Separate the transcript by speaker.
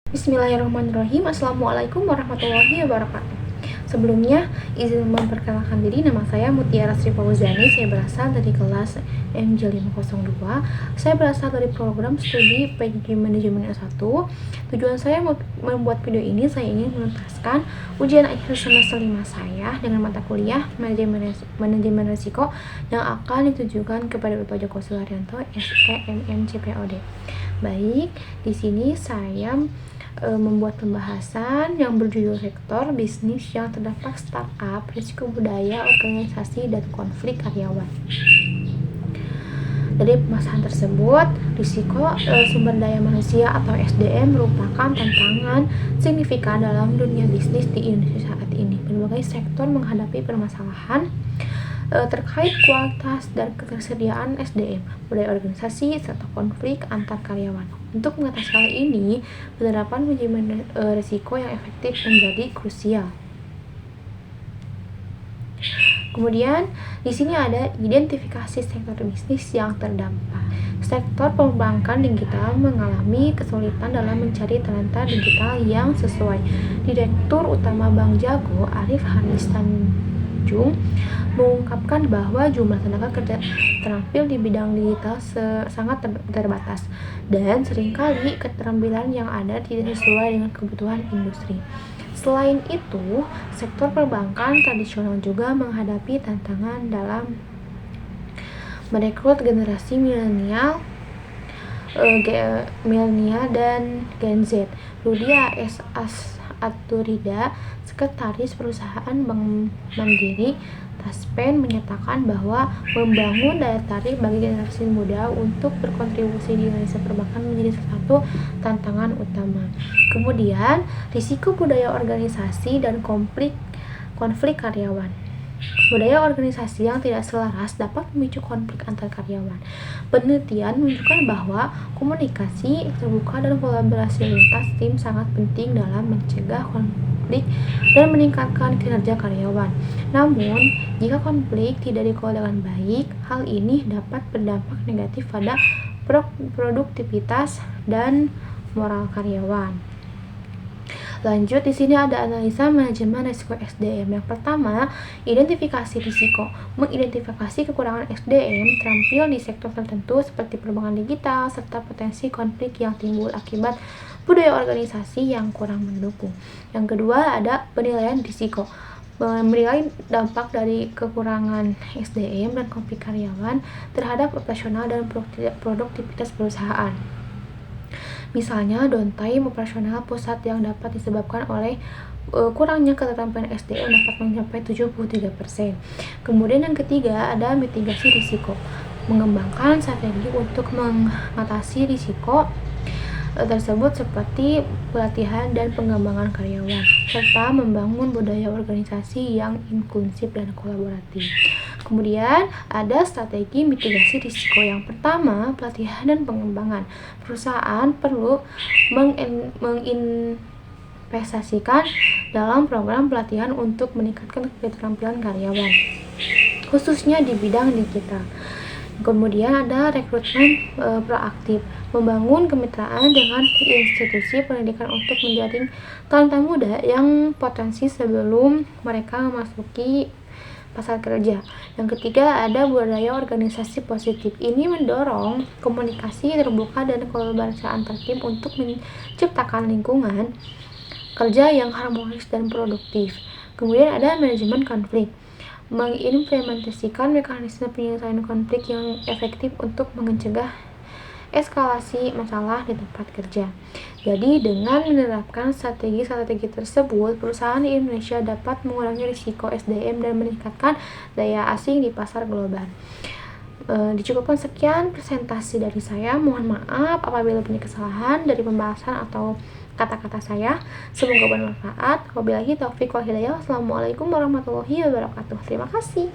Speaker 1: Bismillahirrahmanirrahim. Assalamualaikum warahmatullahi wabarakatuh. Sebelumnya, izin memperkenalkan diri. Nama saya Mutiara Sri Fauzani. Saya berasal dari kelas MJ502. Saya berasal dari program studi PJJ Manajemen S1. Tujuan saya membuat video ini, saya ingin menuntaskan ujian akhir semester 5 saya dengan mata kuliah Manajemen Risiko yang akan ditujukan kepada Bapak Joko Suharyanto, SEMMCPOD. Baik, di sini saya membuat pembahasan yang berjudul sektor bisnis yang terdampak startup, risiko budaya organisasi, dan konflik karyawan. Dari pembahasan tersebut, risiko sumber daya manusia atau SDM merupakan tantangan signifikan dalam dunia bisnis di Indonesia saat ini. Berbagai sektor menghadapi permasalahan terkait kualitas dan ketersediaan SDM, budaya organisasi, serta konflik antar karyawan. Untuk mengatasi hal ini, penerapan manajemen risiko yang efektif menjadi krusial. Kemudian, di sini ada identifikasi sektor bisnis yang terdampak. Sektor perbankan digital mengalami kesulitan dalam mencari talenta digital yang sesuai. Direktur Utama Bank Jago, Arif Hanis Tanjung, mengungkapkan bahwa jumlah tenaga kerja terampil di bidang digital sangat terbatas dan seringkali keterampilan yang ada tidak sesuai dengan kebutuhan industri. Selain itu, sektor perbankan tradisional juga menghadapi tantangan dalam merekrut generasi milenial dan Gen Z. Rudia S. Aturida, Sekretaris Perusahaan Bank Mandiri Taspen, menyatakan bahwa membangun daya tarik bagi generasi muda untuk berkontribusi di Indonesia perbankan menjadi salah satu tantangan utama. Kemudian, risiko budaya organisasi dan konflik karyawan. Budaya organisasi yang tidak selaras dapat memicu konflik antar karyawan. Penelitian menunjukkan bahwa komunikasi terbuka dan kolaborasi lintas tim sangat penting dalam mencegah konflik dan meningkatkan kinerja karyawan. Namun, jika konflik tidak dikelola dengan baik, hal ini dapat berdampak negatif pada produktivitas dan moral karyawan. Lanjut, di sini ada analisa manajemen risiko SDM. Yang pertama, identifikasi risiko. Mengidentifikasi kekurangan SDM terampil di sektor tertentu seperti perbankan digital serta potensi konflik yang timbul akibat budaya organisasi yang kurang mendukung. Yang kedua, ada penilaian risiko. Menilai dampak dari kekurangan SDM dan konflik karyawan terhadap operasional dan produktivitas perusahaan. Misalnya, downtime operasional pusat yang dapat disebabkan oleh kurangnya keterampilan SDM dapat mencapai 73%. Kemudian yang ketiga, ada mitigasi risiko. Mengembangkan strategi untuk mengatasi risiko tersebut seperti pelatihan dan pengembangan karyawan, serta membangun budaya organisasi yang inklusif dan kolaboratif. Kemudian ada strategi mitigasi risiko. Yang pertama, pelatihan dan pengembangan. Perusahaan perlu menginvestasikan dalam program pelatihan untuk meningkatkan keterampilan karyawan, khususnya di bidang digital. Kemudian ada rekrutmen proaktif, membangun kemitraan dengan institusi pendidikan untuk menjaring talenta muda yang potensi sebelum mereka memasuki pasar kerja. Yang ketiga, ada budaya organisasi positif. Ini mendorong komunikasi terbuka dan kolaborasi antar tim untuk menciptakan lingkungan kerja yang harmonis dan produktif. Kemudian ada manajemen konflik. Mengimplementasikan mekanisme penyelesaian konflik yang efektif untuk mencegah eskalasi masalah di tempat kerja. Jadi, dengan menerapkan strategi-strategi tersebut, perusahaan di Indonesia dapat mengurangi risiko SDM dan meningkatkan daya asing di pasar global. Dicukupkan sekian presentasi dari saya. Mohon maaf apabila punya kesalahan dari pembahasan atau kata-kata saya. Semoga bermanfaat. Wabillahi taufiq wal hidayah. Wassalamualaikum warahmatullahi wabarakatuh. Terima kasih.